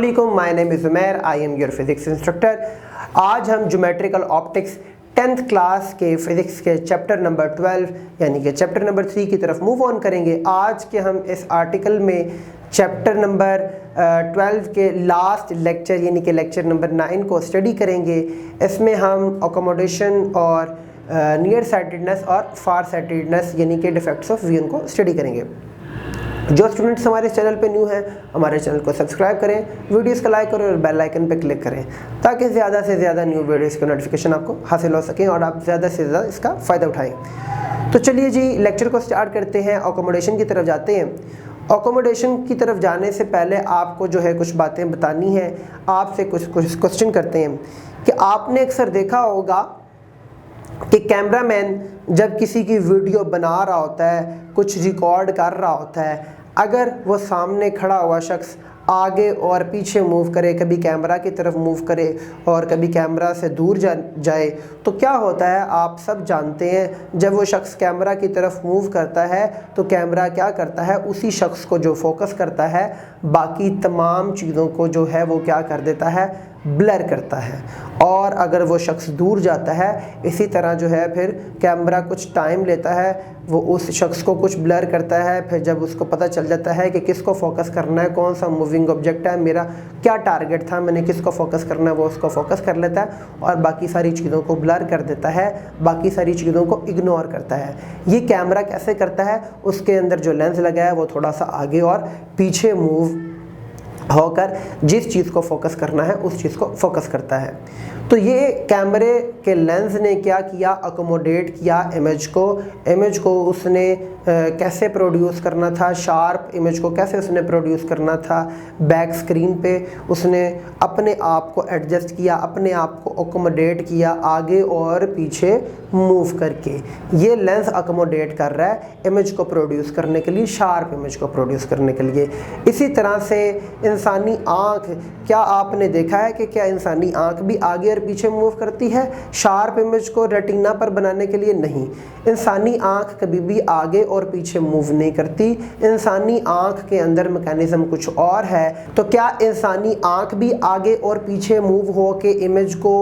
अस्सलामुअलैकुम, my name is Umair, I am your physics instructor. आज हम ज्योमेट्रिकल ऑप्टिक्स 10th क्लास के फिज़िक्स के चैप्टर नंबर 12 यानी कि चैप्टर नंबर 3 की तरफ मूव ऑन करेंगे। आज के हम इस आर्टिकल में चैप्टर नंबर 12 के लास्ट लेक्चर यानी कि लेक्चर नंबर 9 को स्टडी करेंगे। इसमें हम अकोमोडेशन और नियर साइटेडनेस और फार साइटेडनेस यानी कि डिफेक्ट्स ऑफ विजन को स्टडी करेंगे। जो स्टूडेंट्स हमारे चैनल पे न्यू हैं, हमारे चैनल को सब्सक्राइब करें, वीडियोस को लाइक करें और बेल आइकन पे क्लिक करें ताकि ज़्यादा से ज़्यादा न्यू वीडियोस का नोटिफिकेशन आपको हासिल हो सके और आप ज़्यादा से ज़्यादा इसका फ़ायदा उठाएं। तो चलिए जी, लेक्चर को स्टार्ट करते हैं। अकोमोडेशन की तरफ जाते हैं। अकोमोडेशन की तरफ जाने से पहले आपको जो है कुछ बातें बतानी है। आपसे कुछ क्वेश्चन करते हैं कि आपने अक्सर देखा होगा कि कैमरामैन जब किसी की वीडियो बना रहा होता है, कुछ रिकॉर्ड कर रहा होता है, अगर वो सामने खड़ा हुआ शख्स आगे और पीछे मूव करे, कभी कैमरा की तरफ मूव करे और कभी कैमरा से दूर जाए, तो क्या होता है आप सब जानते हैं। जब वो शख्स कैमरा की तरफ मूव करता है तो कैमरा क्या करता है, उसी शख्स को जो फोकस करता है बाकी तमाम चीज़ों को जो है वो क्या कर देता है, ब्लर करता है। और अगर वो शख्स दूर जाता है, इसी तरह जो है फिर कैमरा कुछ टाइम लेता है, वो उस शख्स को कुछ ब्लर करता है। फिर जब उसको पता चल जाता है कि किसको फोकस करना है, कौन सा मूविंग ऑब्जेक्ट है, मेरा क्या टारगेट था, मैंने किसको फोकस करना है, वो उसको फोकस कर लेता है और बाकी सारी चीज़ों को ब्लर कर देता है, बाकी सारी चीज़ों को इग्नोर करता है। ये कैमरा कैसे करता है, उसके अंदर जो लेंस लगा है वो थोड़ा सा आगे और पीछे मूव होकर जिस चीज़ को फोकस करना है उस चीज़ को फोकस करता है। तो ये कैमरे के लेंस ने क्या किया, अकोमोडेट किया इमेज को उसने कैसे प्रोड्यूस करना था, शार्प इमेज को कैसे उसने प्रोड्यूस करना था। बैक स्क्रीन पे उसने अपने आप को एडजस्ट किया, अपने आप को अकोमोडेट किया आगे और पीछे मूव करके। ये लेंस अकोमोडेट कर रहा है इमेज को प्रोड्यूस करने के लिए, शार्प इमेज को प्रोड्यूस करने के लिए। इसी तरह से इंसानी आँख, क्या आपने देखा है कि क्या इंसानी आँख भी आगे और पीछे मूव करती है शार्प इमेज को रेटिना पर बनाने के लिए? नहीं, इंसानी आँख कभी भी आगे और पीछे मूव नहीं करती। इंसानी आँख के अंदर मैकेनिज्म कुछ और है। तो क्या इंसानी आँख भी आगे और पीछे मूव हो के इमेज को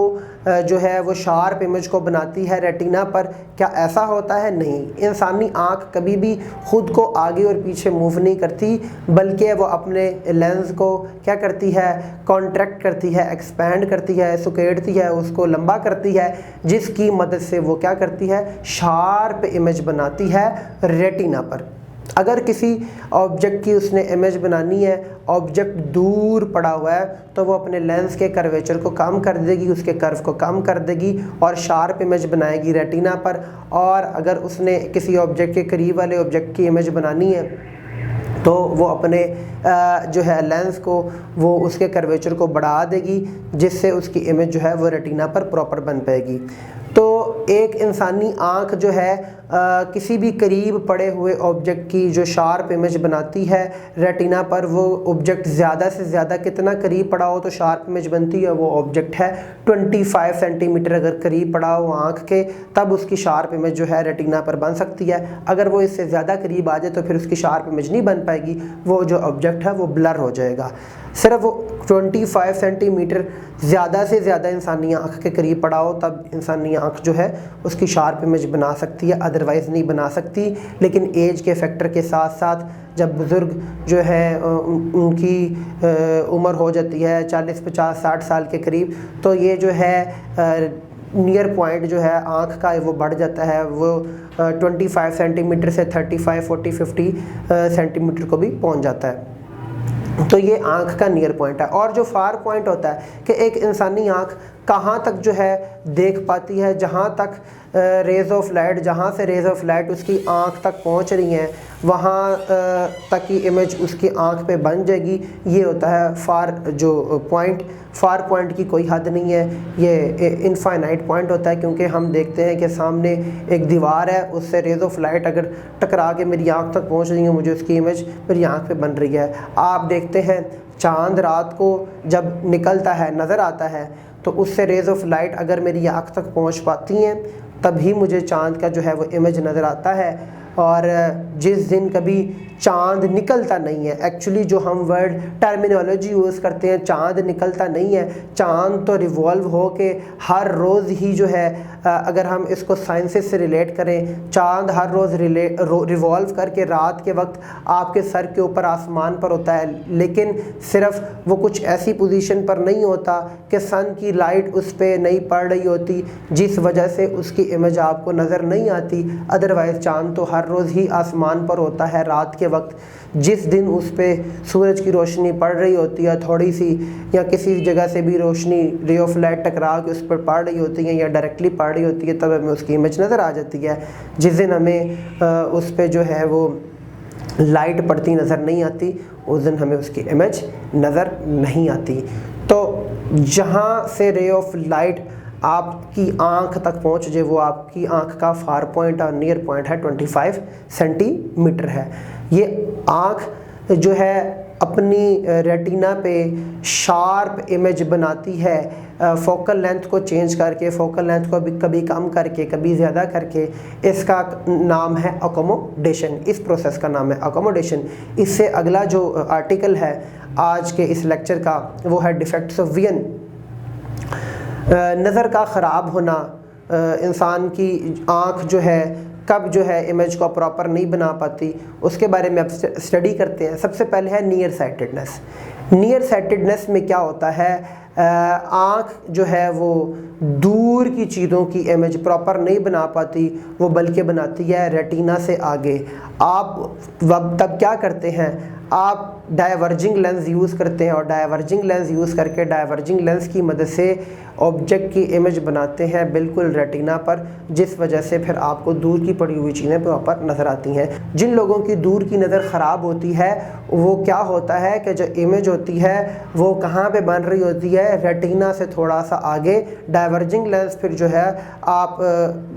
जो है वो शार्प इमेज को बनाती है रेटिना पर? क्या ऐसा होता है? नहीं, इंसानी आँख कभी भी खुद को आगे और पीछे मूव नहीं करती, बल्कि वो अपने लेंस को क्या करती है, कॉन्ट्रैक्ट करती है, एक्सपैंड करती है, सुकेड़ती है, उसको लंबा करती है, जिसकी मदद से वो क्या करती है, शार्प इमेज बनाती है रेटिना पर। अगर किसी ऑब्जेक्ट की उसने इमेज बनानी है, ऑब्जेक्ट दूर पड़ा हुआ है, तो वो अपने लेंस के कर्वेचर को कम कर देगी, उसके कर्व को कम कर देगी और शार्प इमेज बनाएगी रेटिना पर। और अगर उसने किसी ऑब्जेक्ट के करीब वाले ऑब्जेक्ट की इमेज बनानी है तो वो अपने जो है लेंस को वो उसके कर्वेचर को बढ़ा देगी, जिससे उसकी इमेज जो है वो रेटिना पर प्रॉपर बन पाएगी। तो एक इंसानी आँख जो है किसी भी करीब पड़े हुए ऑब्जेक्ट की जो शार्प इमेज बनाती है रेटिना पर, वो ऑब्जेक्ट ज़्यादा से ज़्यादा कितना करीब पड़ा हो तो शार्प इमेज बनती है, वो ऑब्जेक्ट है 25 सेंटीमीटर अगर करीब पड़ा हो आँख के, तब उसकी शार्प इमेज जो है रेटिना पर बन सकती है। अगर वो इससे ज़्यादा करीब आ जाए तो फिर उसकी शार्प इमेज नहीं बन पाएगी, वो जो ऑब्जेक्ट है वो ब्लर हो जाएगा। सिर्फ वो 25 सेंटीमीटर ज़्यादा से ज़्यादा इंसानी आँख के करीब पड़ा हो तब इंसानी आँख जो है उसकी शार्प इमेज बना सकती है, अदरवाइज़ नहीं बना सकती। लेकिन एज के फैक्टर के साथ साथ जब बुज़ुर्ग जो है उनकी उम्र हो जाती है 40, 50, 60 साल के करीब, तो ये जो है नियर पॉइंट जो है आँख का वो बढ़ जाता है, वो 25 सेंटीमीटर से 35, 40, 50 सेंटीमीटर को भी पहुँच जाता है। तो ये आँख का नियर पॉइंट है। और जो फार पॉइंट होता है कि एक इंसानी आँख कहाँ तक जो है देख पाती है, जहाँ तक रेज़ ऑफ लाइट, जहाँ से रेज़ ऑफ लाइट उसकी आँख तक पहुँच रही हैं वहाँ तक की इमेज उसकी आँख पे बन जाएगी। ये होता है फार जो पॉइंट। फार पॉइंट की कोई हद नहीं है, ये इनफाइनाइट पॉइंट होता है, क्योंकि हम देखते हैं कि सामने एक दीवार है, उससे रेज़ ऑफ लाइट अगर टकरा के मेरी आँख तक पहुँच रही है, मुझे उसकी इमेज मेरी आँख पे बन रही है। आप देखते हैं चाँद रात को जब निकलता है, नज़र आता है, तो उससे रेज़ ऑफ लाइट अगर मेरी आँख तक पहुँच पाती हैं तभी मुझे चाँद का जो है वो इमेज नज़र आता है। और जिस दिन कभी चांद निकलता नहीं है। एक्चुअली जो हम वर्ड टर्मिनोलॉजी यूज़ करते हैं, चांद निकलता नहीं है, चांद तो रिवॉल्व हो के हर रोज़ ही जो है, अगर हम इसको साइंसेस से रिलेट करें, चांद हर रोज़ रिवॉल्व करके रात के वक्त आपके सर के ऊपर आसमान पर होता है, लेकिन सिर्फ वो कुछ ऐसी पोजीशन पर नहीं होता कि सन की लाइट उस पर नहीं पड़ रही होती जिस वजह से उसकी इमेज आपको नज़र नहीं आती। अदरवाइज़ चांद तो हर रोज़ ही आसमान पर होता है रात के वक्त। जिस दिन उस पर सूरज की रोशनी पड़ रही होती है थोड़ी सी, या किसी जगह से भी रोशनी रे ऑफ लाइट टकरा के उस पर पड़ रही होती है या डायरेक्टली पड़ रही होती है, तब हमें उसकी इमेज नज़र आ जाती है। जिस दिन हमें उस पर जो है वो लाइट पड़ती नज़र नहीं आती, उस दिन हमें उसकी इमेज नज़र नहीं आती। तो जहाँ से रे ऑफ लाइट आपकी आँख तक पहुँच जाए, वो आपकी आँख का फार पॉइंट और नियर पॉइंट है 25 सेंटीमीटर है। ये आँख जो है अपनी रेटिना पे शार्प इमेज बनाती है, फोकल लेंथ को चेंज करके, फोकल लेंथ को कभी कम करके, कभी ज़्यादा करके। इसका नाम है अकोमोडेशन, इस प्रोसेस का नाम है अकोमोडेशन। इससे अगला जो आर्टिकल है आज के इस लेक्चर का वो है डिफेक्ट्स ऑफ विजन। नज़र का ख़राब होना, इंसान की आँख जो है कब जो है इमेज को प्रॉपर नहीं बना पाती, उसके बारे में अब स्टडी करते हैं। सबसे पहले है नियर साइटेडनेस। नियर साइटेडनेस में क्या होता है, आँख जो है वो दूर की चीज़ों की इमेज प्रॉपर नहीं बना पाती, वो बल्कि बनाती है रेटिना से आगे। आप तब क्या करते हैं, आप डायवर्जिंग लेंस यूज़ करते हैं और डायवर्जिंग लेंस यूज़ करके डायवर्जिंग लेंस की मदद से ऑब्जेक्ट की इमेज बनाते हैं बिल्कुल रेटिना पर, जिस वजह से फिर आपको दूर की पड़ी हुई चीज़ें प्रॉपर नज़र आती हैं। जिन लोगों की दूर की नज़र ख़राब होती है, वो क्या होता है कि जो इमेज होती है वो कहाँ पे बन रही होती है, रेटिना से थोड़ा सा आगे। डायवर्जिंग लेंस फिर जो है आप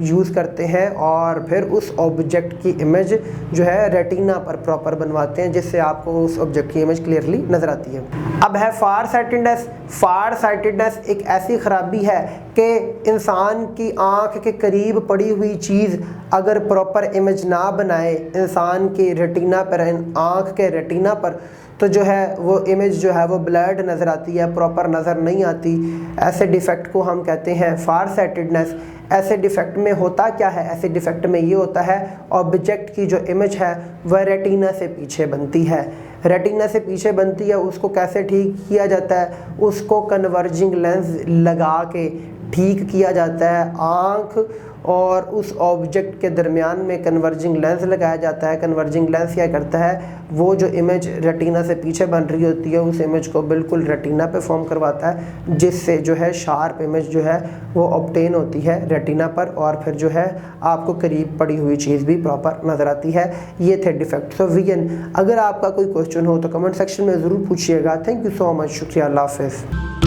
यूज़ करते हैं और फिर उस ऑब्जेक्ट की इमेज जो है रेटिना पर प्रॉपर बनवाते हैं, जिससे आपको उस ऑब्जेक्ट की इमेज क्लियरली नज़र आती है। अब है फार साइटेडनेस। फार साइटेडनेस एक ऐसी ख़राबी है कि इंसान की आँख के करीब पड़ी हुई चीज़ अगर प्रॉपर इमेज ना बनाए इंसान के रेटिना पर, आँख के रेटिना पर, तो जो है वो इमेज जो है वो ब्लर्ड नज़र आती है, प्रॉपर नज़र नहीं आती। ऐसे डिफेक्ट को हम कहते हैं फार साइटेडनेस। ऐसे डिफेक्ट में होता क्या है, ऐसे डिफेक्ट में ये होता है ऑब्जेक्ट की जो इमेज है वह रेटिना से पीछे बनती है। रेटिना से पीछे बनती है, उसको कैसे ठीक किया जाता है, उसको कन्वर्जिंग लेंस लगा के ठीक किया जाता है। आँख और उस ऑब्जेक्ट के दरमियान में कन्वर्जिंग लेंस लगाया जाता है। कन्वर्जिंग लेंस क्या करता है, वो जो इमेज रेटिना से पीछे बन रही होती है उस इमेज को बिल्कुल रेटिना पे फॉर्म करवाता है, जिससे जो है शार्प इमेज जो है वो ऑब्टेन होती है रेटिना पर, और फिर जो है आपको करीब पड़ी हुई चीज़ भी प्रॉपर नज़र आती है। ये थे डिफेक्ट्स ऑफ विजन। अगर आपका कोई क्वेश्चन हो तो कमेंट सेक्शन में ज़रूर पूछिएगा। थैंक यू सो मच, शुक्रिया, अल्लाह हाफ़िज़।